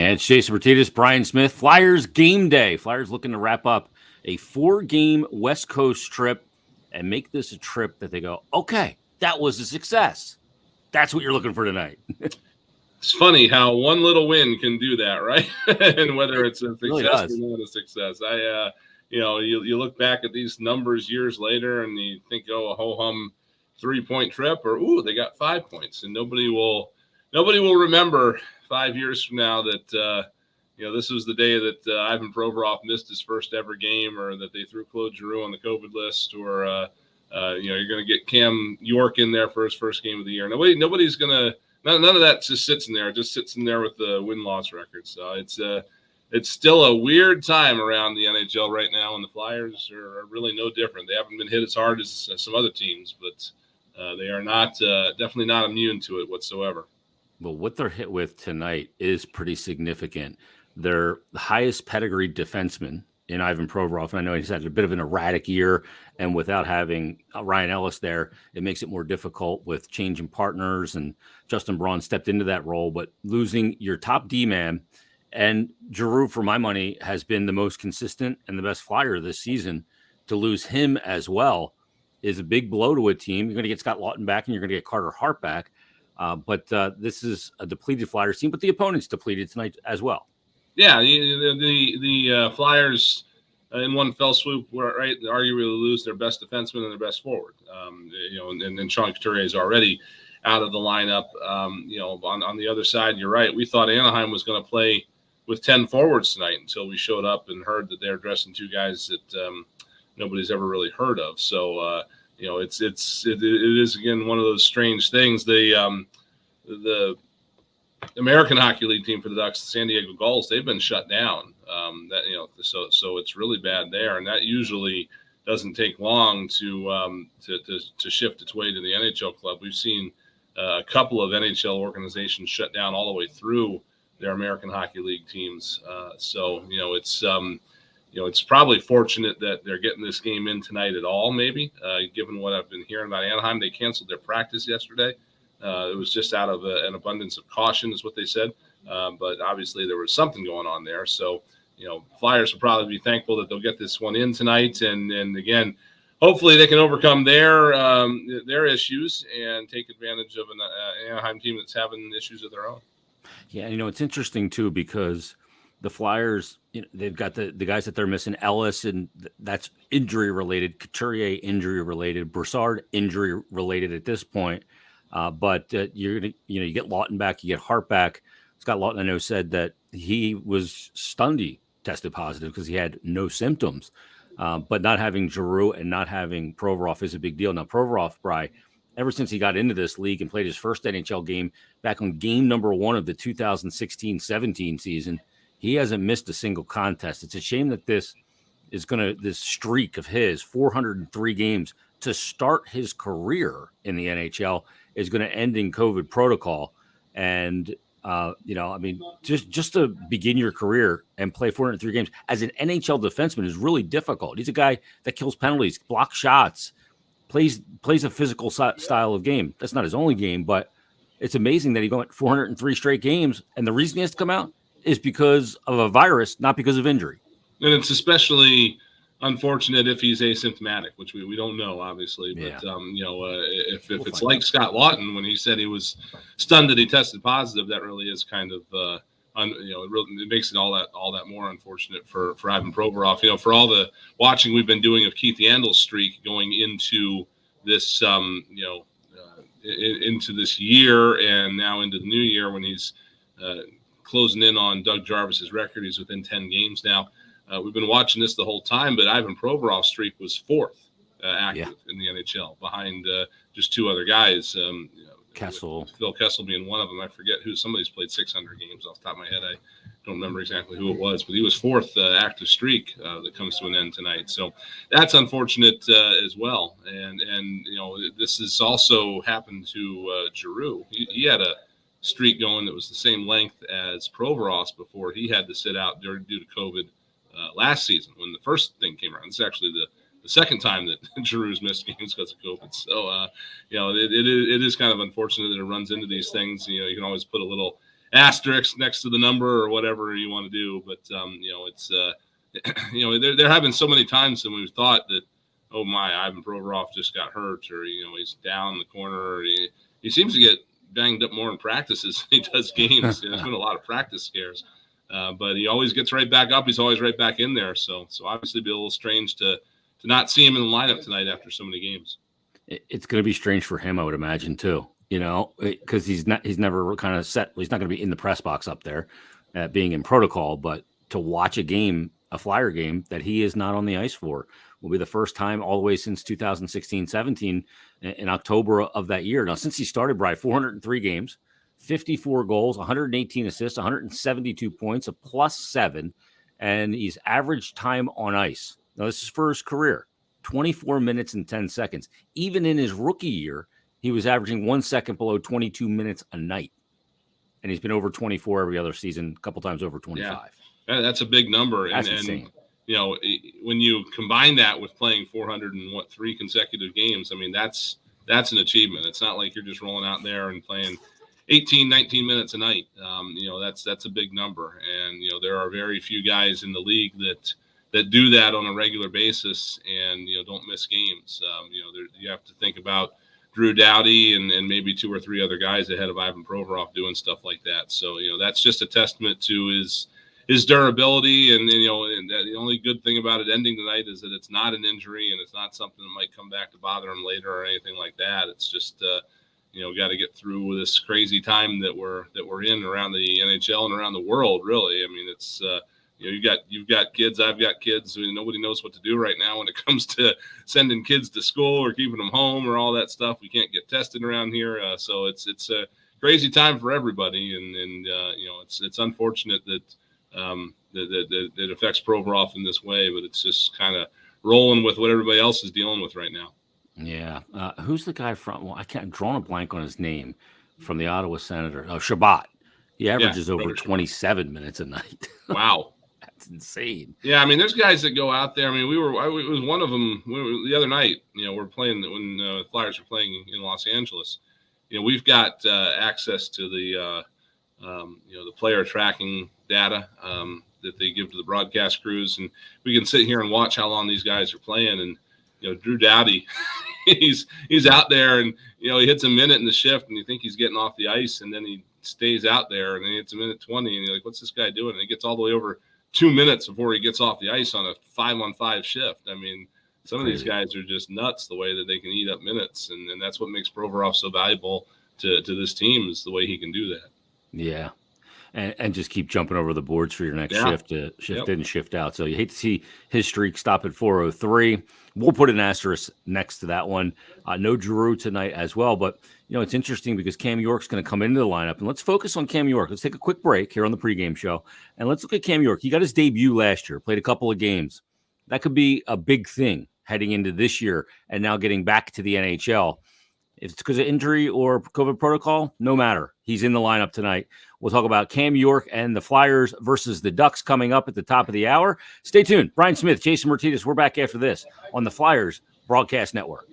And it's Jason Myrtetus, Brian Smith. Flyers game day. Flyers looking to wrap up a 4-game West Coast trip and make this a trip that they go, okay, that was a success. That's what you're looking for tonight. It's funny how one little win can do that, right? And whether it's a success really or not a success. You look back at these numbers years later and you think, oh, a ho-hum 3-point trip, or ooh, they got 5 points, and nobody will remember 5 years from now that this was the day that Ivan Provorov missed his first ever game, or that they threw Claude Giroux on the COVID list, or you're going to get Cam York in there for his first game of the year. Nobody's going to. None of that just sits in there. It just sits in there with the win-loss record. So it's still a weird time around the NHL right now, and the Flyers are really no different. They haven't been hit as hard as some other teams, but they are not definitely not immune to it whatsoever. Well, what they're hit with tonight is pretty significant. They're the highest pedigree defenseman in Ivan Provorov, and I know he's had a bit of an erratic year, and without having Ryan Ellis there, it makes it more difficult with changing partners, and Justin Braun stepped into that role, but losing your top D-man, and Giroux, for my money, has been the most consistent and the best Flyer this season. To lose him as well is a big blow to a team. You're going to get Scott Lawton back, and you're going to get Carter Hart back, but this is a depleted Flyers team, but the opponent's depleted tonight as well. Yeah, the Flyers in one fell swoop, right, arguably lose their best defenseman and their best forward. And Sean Couturier is already out of the lineup. On the other side, you're right. We thought Anaheim was going to play with 10 forwards tonight until we showed up and heard that they're dressing two guys that nobody's ever really heard of. So it is again one of those strange things. The American Hockey League team for the Ducks, the San Diego Gulls, they've been shut down. So it's really bad there, and that usually doesn't take long to shift its way to the NHL club. We've seen a couple of NHL organizations shut down all the way through their American Hockey League teams. It's probably fortunate that they're getting this game in tonight at all. Maybe given what I've been hearing about Anaheim, they canceled their practice yesterday. It was just out of an abundance of caution, is what they said. But obviously there was something going on there. So, Flyers will probably be thankful that they'll get this one in tonight. And again, hopefully they can overcome their issues and take advantage of an Anaheim team that's having issues of their own. Yeah, it's interesting, too, because the Flyers, they've got the guys that they're missing, Ellis, and that's injury-related, Couturier injury-related, Broussard injury-related at this point. But you're gonna, you get Lawton back, you get Hart back. Scott Lawton, I know, said that he was stunned he tested positive because he had no symptoms. But not having Giroux and not having Provorov is a big deal. Now, Provorov, Bri, ever since he got into this league and played his first NHL game back on game number 1 of the 2016-17 season, he hasn't missed a single contest. It's a shame that this streak of his 403 games to start his career in the NHL is going to end in COVID protocol. And, just to begin your career and play 403 games as an NHL defenseman is really difficult. He's a guy that kills penalties, blocks shots, plays a physical style of game. That's not his only game, but it's amazing that he went 403 straight games. And the reason he has to come out is because of a virus, not because of injury. And it's especially unfortunate if he's asymptomatic, which we don't know, obviously. But, if it's like Scott Lawton, when he said he was stunned that he tested positive, that really is kind of, it makes it all that more unfortunate for Ivan Provorov. For all the watching we've been doing of Keith Yandel's streak going into this, into this year and now into the new year when he's closing in on Doug Jarvis's record. He's within 10 games now. We've been watching this the whole time, but Ivan Provorov's streak was 4th active in the NHL behind just 2 other guys. Phil Kessel being one of them. I forget who. Somebody's played 600 games off the top of my head. I don't remember exactly who it was, but he was 4th active streak that comes to an end tonight. So that's unfortunate as well. And this has also happened to Giroux. He had a streak going that was the same length as Provorov's before he had to sit out due to COVID last season when the first thing came around. It's actually the second time that Giroux's missed games because of COVID. So, it is kind of unfortunate that it runs into these things. You can always put a little asterisk next to the number or whatever you want to do. But it's there have been so many times when we've thought that, oh my, Ivan Provorov just got hurt, or he's down in the corner, or he seems to get banged up more in practices than he does games. There's been a lot of practice scares, but he always gets right back up. He's always right back in there. So obviously, it'd be a little strange to not see him in the lineup tonight after so many games. It's going to be strange for him, I would imagine, too. Because he's never kind of set. He's not going to be in the press box up there, being in protocol. But to watch a Flyer game that he is not on the ice for, will be the first time all the way since 2016-17 in October of that year. Now, since he started, Bri, 403 games, 54 goals, 118 assists, 172 points, a +7, and he's average time on ice. Now, this is for his career, 24 minutes and 10 seconds. Even in his rookie year, he was averaging 1 second below 22 minutes a night. And he's been over 24 every other season, a couple times over 25. Yeah, that's a big number. That's insane. And, when you combine that with playing 403 consecutive games, I mean, that's an achievement. It's not like you're just rolling out there and playing 18, 19 minutes a night. That's a big number. And, there are very few guys in the league that do that on a regular basis and, don't miss games. You have to think about Drew Doughty and maybe 2 or 3 other guys ahead of Ivan Provorov doing stuff like that. So, that's just a testament to his durability. And the only good thing about it ending tonight is that it's not an injury and it's not something that might come back to bother him later or anything like that. It's just, got to get through this crazy time that we're in around the NHL and around the world, really. I mean, it's, you've got kids, I've got kids. I mean, nobody knows what to do right now when it comes to sending kids to school or keeping them home or all that stuff. We can't get tested around here, so it's a crazy time for everybody, and it's unfortunate that that affects Provorov in this way, but it's just kind of rolling with what everybody else is dealing with right now. Yeah, who's the guy from? Well, I'm drawing a blank on his name, from the Ottawa Senator. Oh, Shabbat. He averages over 27 minutes a night. Wow. That's insane. Yeah, I mean, there's guys that go out there. I mean, it was one of them the other night. We're playing when the Flyers were playing in Los Angeles. We've got access to the the player tracking data that they give to the broadcast crews, and we can sit here and watch how long these guys are playing. And Drew Doughty, he's out there, and he hits a minute in the shift, and you think he's getting off the ice, and then he stays out there, and then it's a minute 20, and you're like, what's this guy doing? And he gets all the way over 2 minutes before he gets off the ice on a 5-on-5 shift. I mean, some of these guys are just nuts the way that they can eat up minutes, and that's what makes Provorov so valuable to this team, is the way he can do that. Yeah. And just keep jumping over the boards for your next shift in and shift out. So you hate to see his streak stop at 403. We'll put an asterisk next to that one. No Giroux tonight as well. But, it's interesting because Cam York's going to come into the lineup. And let's focus on Cam York. Let's take a quick break here on the pregame show. And let's look at Cam York. He got his debut last year, played a couple of games. That could be a big thing heading into this year and now getting back to the NHL. If it's because of injury or COVID protocol, no matter. He's in the lineup tonight. We'll talk about Cam York and the Flyers versus the Ducks coming up at the top of the hour. Stay tuned. Brian Smith, Jason Myrtetus. We're back after this on the Flyers Broadcast Network.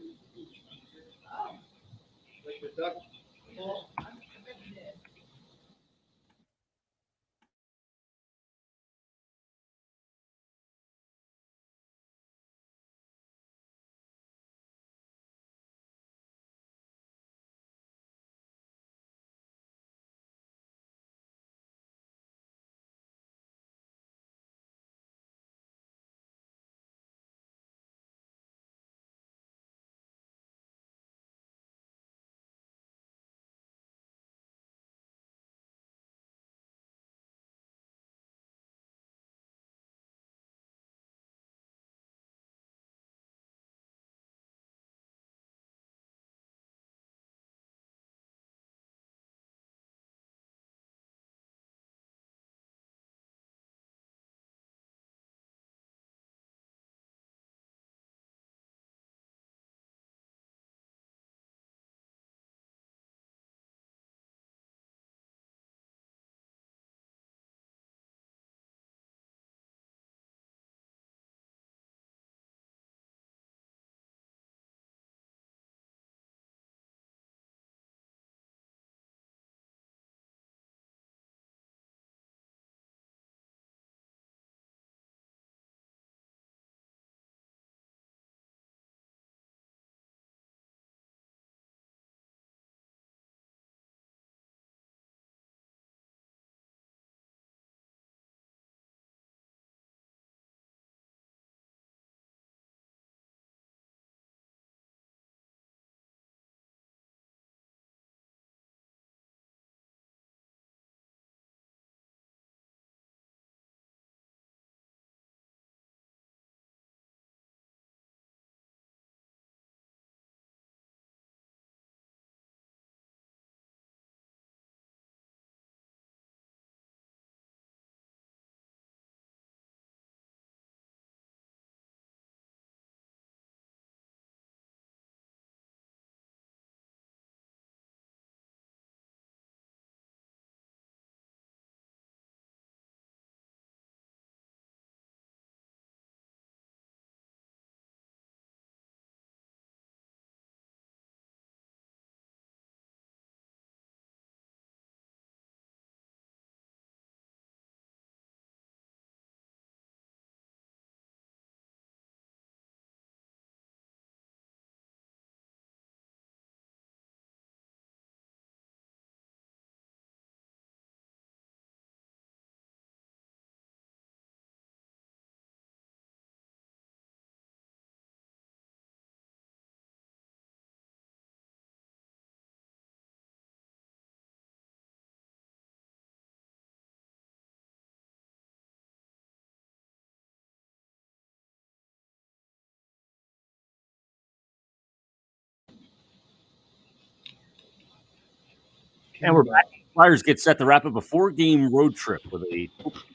And we're back. Flyers get set to wrap up a 4-game road trip with a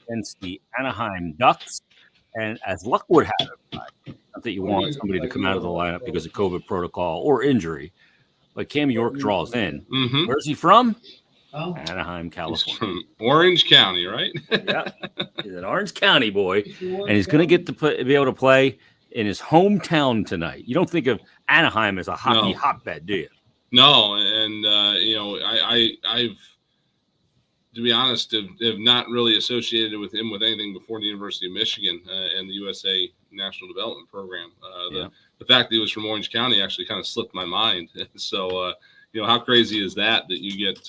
against the Anaheim Ducks. And as luck would have it, not that you want somebody to come out of the lineup because of COVID protocol or injury, but Cam York draws in. Mm-hmm. Where's he from? Anaheim, California. From Orange County, right? Yeah, he's an Orange County boy, and he's going to get to be able to play in his hometown tonight. You don't think of Anaheim as a hockey hotbed, do you? No, and I've, to be honest, have not really associated with him with anything before the University of Michigan and the USA National Development Program. The fact that he was from Orange County actually kind of slipped my mind. So, how crazy is that you get,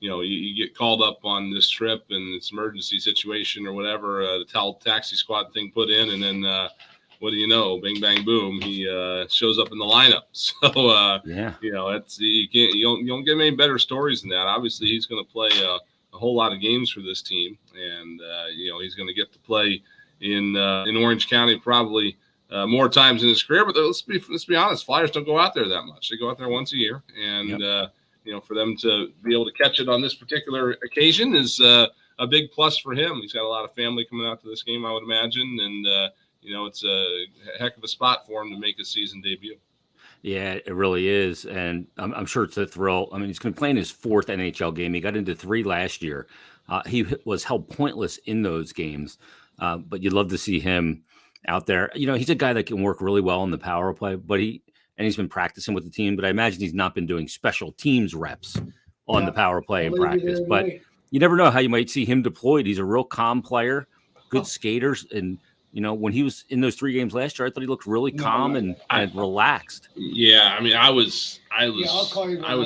you get called up on this trip and it's emergency situation or whatever, the taxi squad thing put in, and then what do you know? Bing, bang, boom. He shows up in the lineup. So, it's you don't get many better stories than that. Obviously, he's going to play a whole lot of games for this team, and he's going to get to play in Orange County probably more times in his career. But let's be honest, Flyers don't go out there that much. They go out there once a year, and for them to be able to catch it on this particular occasion is a big plus for him. He's got a lot of family coming out to this game, I would imagine, and it's a heck of a spot for him to make his season debut. Yeah, it really is. And I'm sure it's a thrill. I mean, he's going to play in his 4th NHL game. He got into 3 last year. He was held pointless in those games, but you'd love to see him out there. He's a guy that can work really well in the power play, but he's been practicing with the team, but I imagine he's not been doing special teams reps on the power play in practice. But you never know how you might see him deployed. He's a real calm player, good skaters, and when he was in those 3 games last year, I thought he looked really calm and relaxed. Yeah, I mean, I was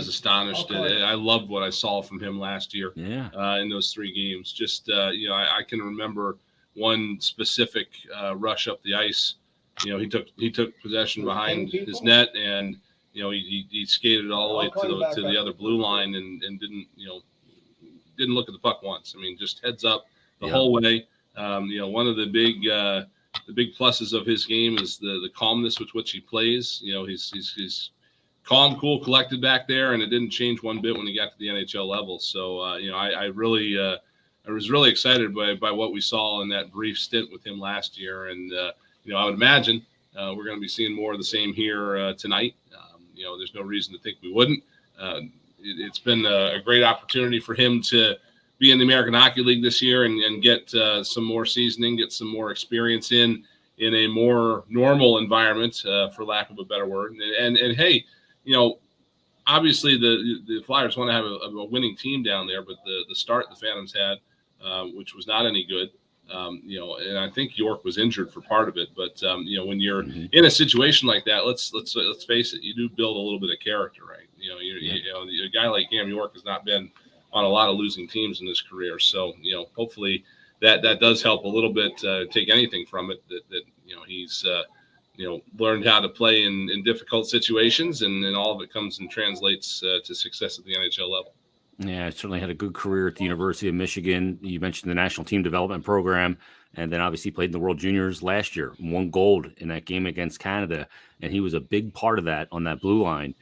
astonished. I loved what I saw from him last year. Yeah, in those 3 games. Just I can remember one specific rush up the ice. He took possession behind his net, and he skated all the way to the other blue line and didn't look at the puck once. I mean, just heads up the whole way. One of the big pluses of his game is the calmness with which he plays. He's calm, cool, collected back there, and it didn't change one bit when he got to the NHL level. So, I was really excited by what we saw in that brief stint with him last year. And, I would imagine we're going to be seeing more of the same here tonight. There's no reason to think we wouldn't. It's been a great opportunity for him to be in the American Hockey League this year and get some more seasoning, get some more experience in a more normal environment, for lack of a better word. And hey, obviously the Flyers want to have a winning team down there, but the start the Phantoms had, which was not any good, and I think York was injured for part of it. But when you're in a situation like that, let's face it, you do build a little bit of character, right? A guy like Cam York has not been on a lot of losing teams in his career, so hopefully that does help a little bit. Take anything from it that he's learned how to play in difficult situations, and then all of it comes and translates to success at the NHL level. Yeah, certainly had a good career at the University of Michigan. You mentioned the National Team Development Program, and then obviously played in the World Juniors last year, won gold in that game against Canada, and he was a big part of that on that blue line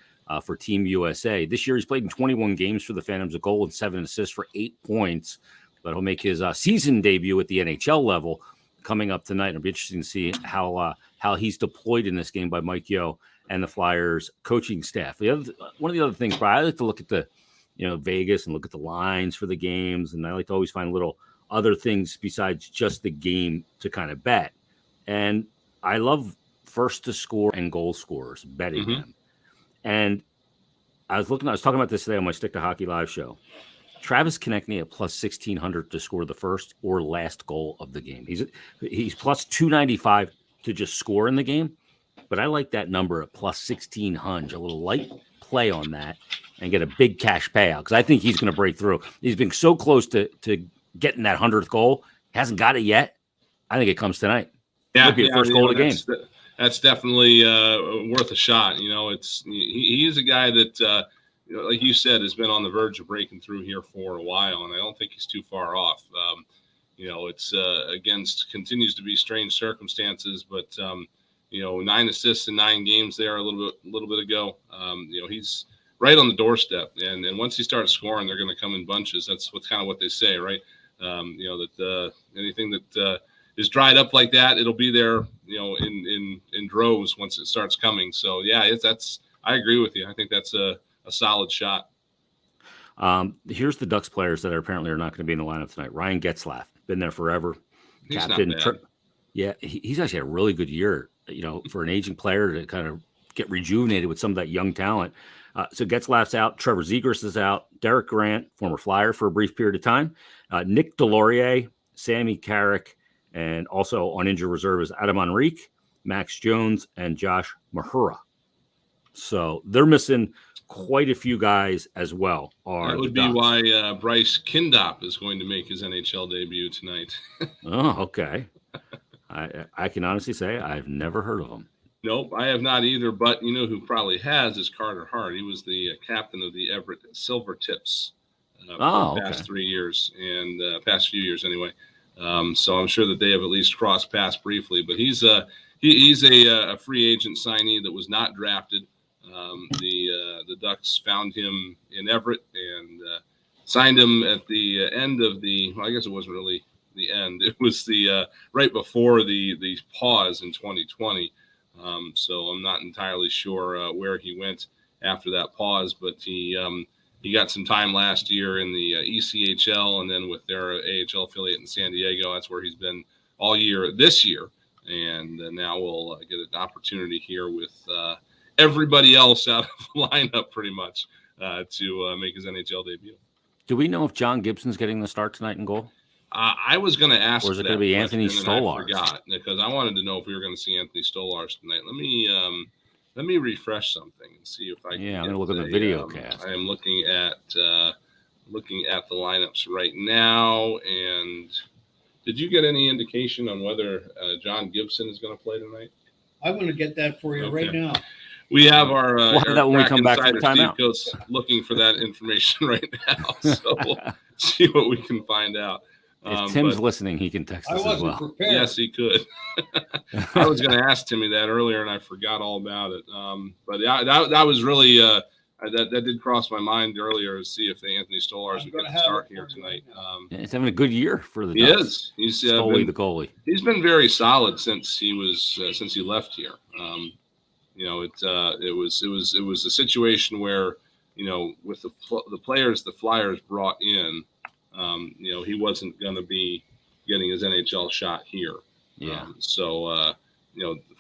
for Team USA. This year he's played in 21 games for the Phantoms, a goal and 7 assists for 8 points, but he'll make his season debut at the NHL level coming up tonight. It'll be interesting to see how he's deployed in this game by Mike Yeo and the Flyers coaching staff. One of the other things, Brian, I like to look at the Vegas and look at the lines for the games. And I like to always find little other things besides just the game to kind of bet. And I love first to score and goal scorers, betting them. And I was talking about this today on my Stick to Hockey Live show. Travis Konechny at plus 1,600 to score the first or last goal of the game. He's plus 295 to just score in the game. But I like that number at plus 1,600, a little light play on that, and get a big cash payout because I think he's going to break through. He's been so close to getting that 100th goal. Hasn't got it yet. I think it comes tonight. Yeah, the first goal of the game. That's definitely worth a shot. He is a guy that, like you said, has been on the verge of breaking through here for a while, and I don't think he's too far off. It's against continues to be strange circumstances, but 9 assists in 9 games there a little bit ago. He's right on the doorstep. And once he starts scoring, they're going to come in bunches. That's kind of what they say, right? That anything that is dried up like that, it'll be there, in droves once it starts coming. So yeah, I agree with you. I think that's a solid shot. Here's the Ducks players that apparently are not going to be in the lineup tonight. Ryan Getzlaff, been there forever. He's Captain. not bad. He's actually had a really good year, for an aging player to kind of get rejuvenated with some of that young talent. So Getzlaff's out. Trevor Zegras is out. Derek Grant, former Flyer for a brief period of time. Nick Delorier, Sammy Carrick, and also on injured reserve is Adam Enrique, Max Jones, and Josh Mahura. So they're missing quite a few guys as well. That would be why Bryce Kindop is going to make his NHL debut tonight. Oh, okay. I can honestly say I've never heard of him. Nope, I have not either. But you know who probably has is Carter Hart. He was the captain of the Everett Silvertips for the past 3 years and past few years anyway. So I'm sure that they have at least crossed paths briefly. But he's a free agent signee that was not drafted. The Ducks found him in Everett and signed him at the end of I guess it wasn't really the end. It was the right before the pause in 2020. So I'm not entirely sure where he went after that pause, but he got some time last year in the ECHL and then with their AHL affiliate in San Diego. That's where he's been all year this year. And now we'll get an opportunity here with everybody else out of the lineup pretty much to make his NHL debut. Do we know if John Gibson's getting the start tonight in goal? I was going to ask. Or is it going to be Anthony Stolarz? I forgot because I wanted to know if we were going to see Anthony Stolarz tonight. Let me refresh something and see if I can. Yeah, I'm going to look at the video cast. I am looking at the lineups right now. And did you get any indication on whether John Gibson is going to play tonight? I'm going to get that for you right now. We have our we'll have that when we come back from timeout. Steve Coates looking for that information right now, so we'll see what we can find out. If Tim's listening, he can text us as well. Prepared. Yes, he could. I was going to ask Timmy that earlier, and I forgot all about it. But that was really that did cross my mind earlier to see if Anthony Stolarz would get to start here tonight. He's having a good year for the Ducks. He is. He's the goalie. He's been very solid since he left here. It was a situation where, with the players the Flyers brought in, he wasn't going to be getting his NHL shot here. Yeah. The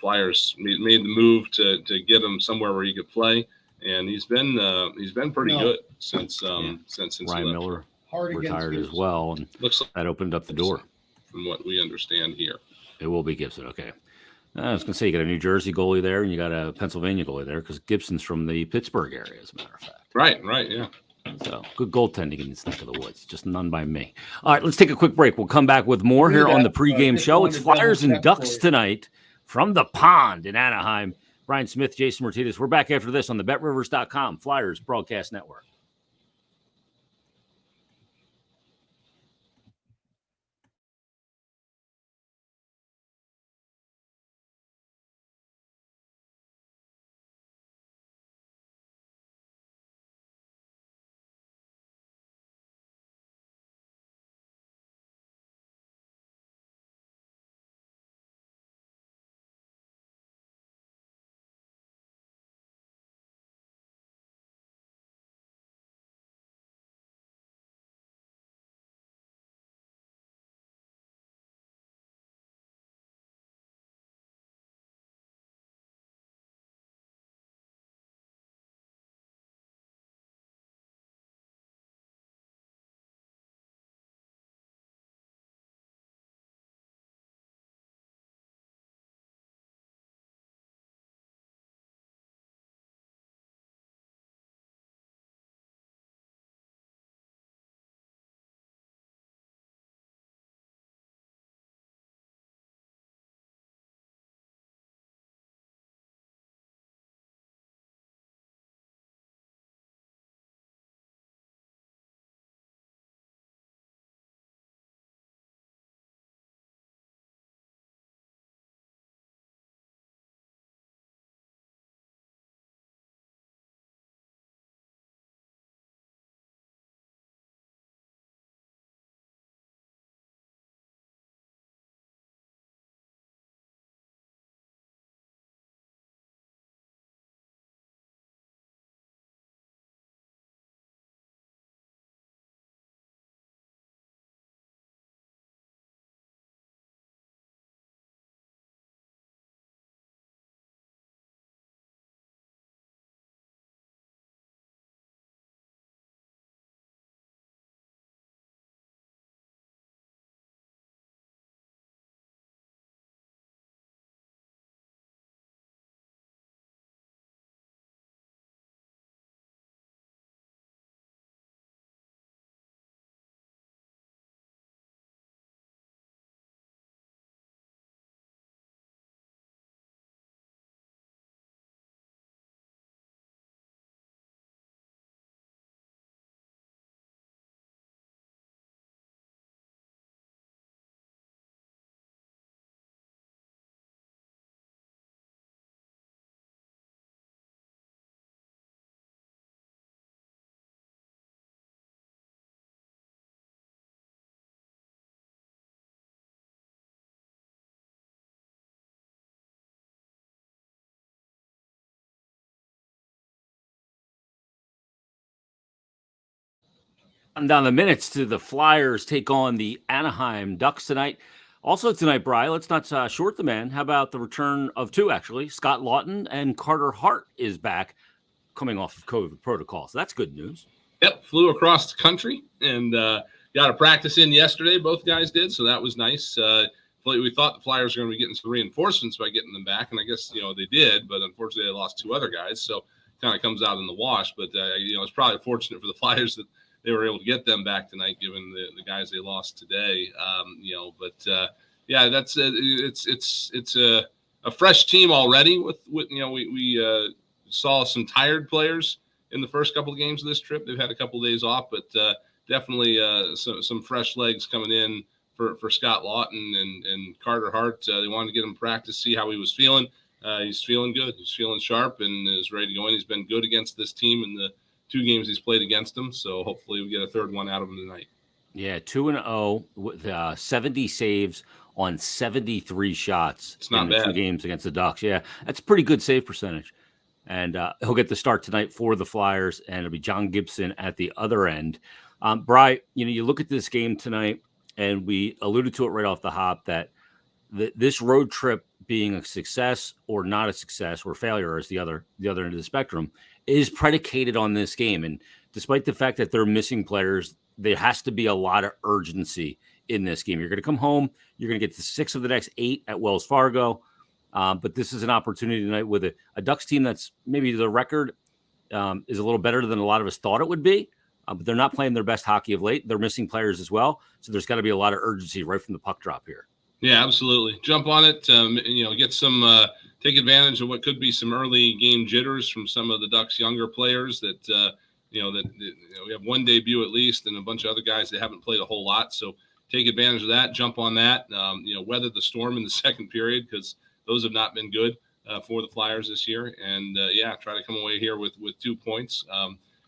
Flyers made the move to get him somewhere where he could play, and he's been pretty good since Ryan Miller retired as well, and looks like that opened up the door. From what we understand here, it will be Gibson. Okay. I was going to say, you got a New Jersey goalie there, and you got a Pennsylvania goalie there, because Gibson's from the Pittsburgh area, as a matter of fact. Right, yeah. So, good goaltending in this neck of the woods. Just none by me. All right, let's take a quick break. We'll come back with more here on the pregame show. It's Flyers and Ducks tonight from the Pond in Anaheim. Brian Smith, Jason Myrtetus. We're back after this on the BetRivers.com Flyers Broadcast Network. I'm down the minutes to the Flyers take on the Anaheim Ducks tonight. Also tonight, Bri, let's not short the man. How about the return of two, actually? Scott Lawton and Carter Hart is back coming off of COVID protocol. So that's good news. Yep, flew across the country and got a practice in yesterday. Both guys did, so that was nice. We thought the Flyers were going to be getting some reinforcements by getting them back, and I guess, they did, but unfortunately they lost two other guys, so kind of comes out in the wash. But, it's probably fortunate for the Flyers that they were able to get them back tonight, given the guys they lost today. That's it's a fresh team already. With we saw some tired players in the first couple of games of this trip. They've had a couple of days off, but definitely some fresh legs coming in for Scott Lawton and Carter Hart. They wanted to get him practice, see how he was feeling. He's feeling good. He's feeling sharp and is ready to go in. He's been good against this team in the 2 games he's played against them. So hopefully we get a third one out of him tonight. Yeah, 2-0 with 70 saves on 73 shots. It's not in the bad. 2 games against the Ducks. Yeah, that's a pretty good save percentage. And he'll get the start tonight for the Flyers, and it'll be John Gibson at the other end. Bri, you look at this game tonight, and we alluded to it right off the hop that this road trip being a success or not a success or failure, as the other end of the spectrum, is predicated on this game. And despite the fact that they're missing players, there has to be a lot of urgency in this game. You're going to come home. You're going to get to 6 of the next 8 at Wells Fargo. But this is an opportunity tonight with a Ducks team that's maybe the record is a little better than a lot of us thought it would be. But they're not playing their best hockey of late. They're missing players as well. So there's got to be a lot of urgency right from the puck drop here. Yeah, absolutely. Jump on it. Get some take advantage of what could be some early game jitters from some of the Ducks' younger players that we have one debut at least, and a bunch of other guys that haven't played a whole lot. So take advantage of that. Jump on that. Weather the storm in the second period, because those have not been good for the Flyers this year. And try to come away here with 2 points.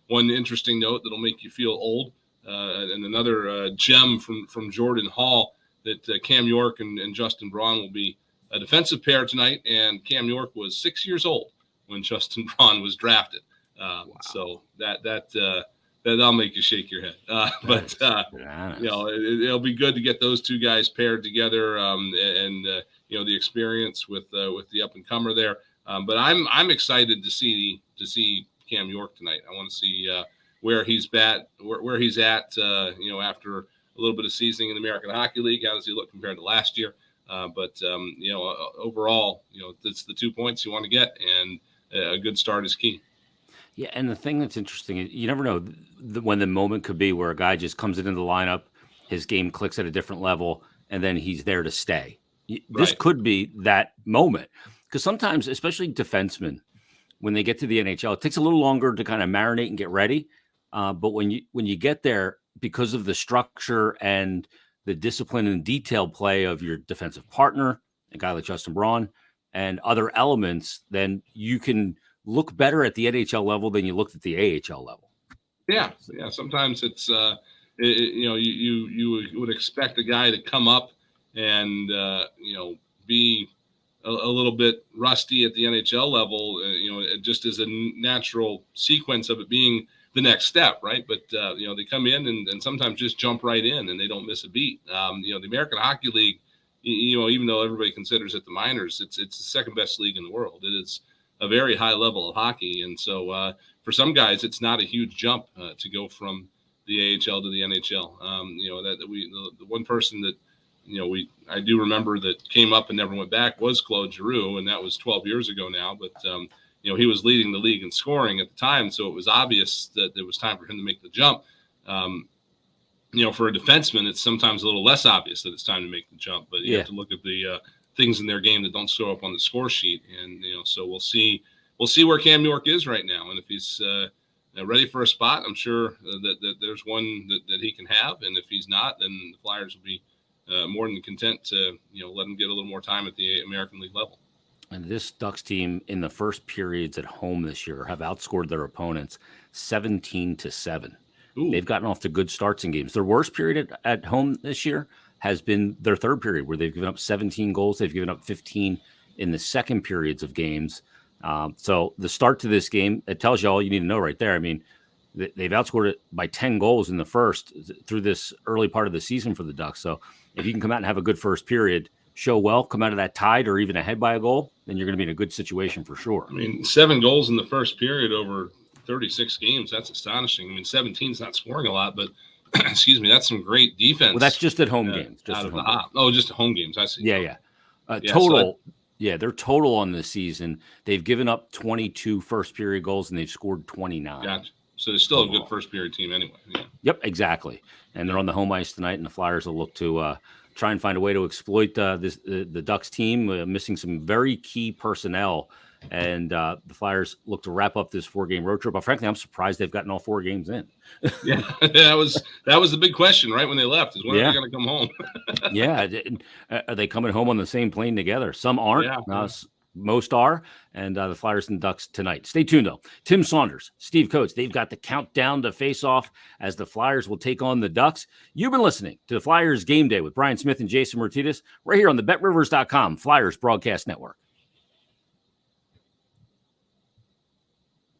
One interesting note that'll make you feel old, and another gem from Jordan Hall, that Cam York and Justin Braun will be a defensive pair tonight. And Cam York was 6 years old when Justin Braun was drafted. Wow. So that'll make you shake your head. It'll be good to get those 2 guys paired together, and the experience with the up and comer there. But I'm excited to see Cam York tonight. I want to see where he's at. After a little bit of seasoning in the American Hockey League. How does he look compared to last year? Overall, it's the 2 points you want to get, and a good start is key. Yeah, and the thing that's interesting is you never know when the moment could be where a guy just comes into the lineup, his game clicks at a different level, and then he's there to stay. This could be that moment, because sometimes, especially defensemen, when they get to the NHL, it takes a little longer to kind of marinate and get ready. But when you get there, because of the structure and the discipline and detailed play of your defensive partner, a guy like Justin Braun, and other elements, then you can look better at the NHL level than you looked at the AHL level. Yeah. Sometimes it's you would expect a guy to come up and be a little bit rusty at the NHL level, just as a natural sequence of it being the next step, right? But they come in and sometimes just jump right in and they don't miss a beat. The American Hockey League, even though everybody considers it the minors, it's the second best league in the world. It is a very high level of hockey, and so for some guys, it's not a huge jump to go from the AHL to the NHL. The one person that I do remember that came up and never went back was Claude Giroux, and that was 12 years ago now. But he was leading the league in scoring at the time, so it was obvious that it was time for him to make the jump. For a defenseman, it's sometimes a little less obvious that it's time to make the jump, but you have to look at the things in their game that don't show up on the score sheet, and so we'll see where Cam York is right now, and if he's ready for a spot, I'm sure that there's one that he can have, and if he's not, then the Flyers will be more than content to let him get a little more time at the American League level. And this Ducks team in the first periods at home this year have outscored their opponents 17-7. Ooh. They've gotten off to good starts in games. Their worst period at home this year has been their third period, where they've given up 17 goals. They've given up 15 in the second periods of games. So the start to this game, it tells you all you need to know right there. I mean, they've outscored it by 10 goals in the first through this early part of the season for the Ducks. So if you can come out and have a good first period, show well, come out of that tied or even ahead by a goal, then you're going to be in a good situation for sure. I mean, 7 goals in the first period over 36 games. That's astonishing. I mean, 17's not scoring a lot, but excuse me, that's some great defense. Well, that's just at home games. Just out at of home the hop. Oh, just at home games. I see. Yeah. Yeah, Total. Their total on this season, they've given up 22 first period goals and they've scored 29. Gotcha. So they're still a good first period team anyway. Yeah. Yep, exactly. And they're on the home ice tonight, and the Flyers will look to try and find a way to exploit the Ducks team, missing some very key personnel. And the Flyers look to wrap up this 4-game road trip. But frankly, I'm surprised they've gotten all 4 games in. Yeah, that was the big question, right? When they left, is when are they going to come home? Yeah, are they coming home on the same plane together? Some aren't. Yeah. Most are. And the Flyers and Ducks tonight. Stay tuned, though. Tim Saunders, Steve Coates, they've got the countdown to face off as the Flyers will take on the Ducks. You've been listening to the Flyers Game Day with Brian Smith and Jason Myrtetus right here on the BetRivers.com Flyers Broadcast Network.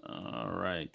All right.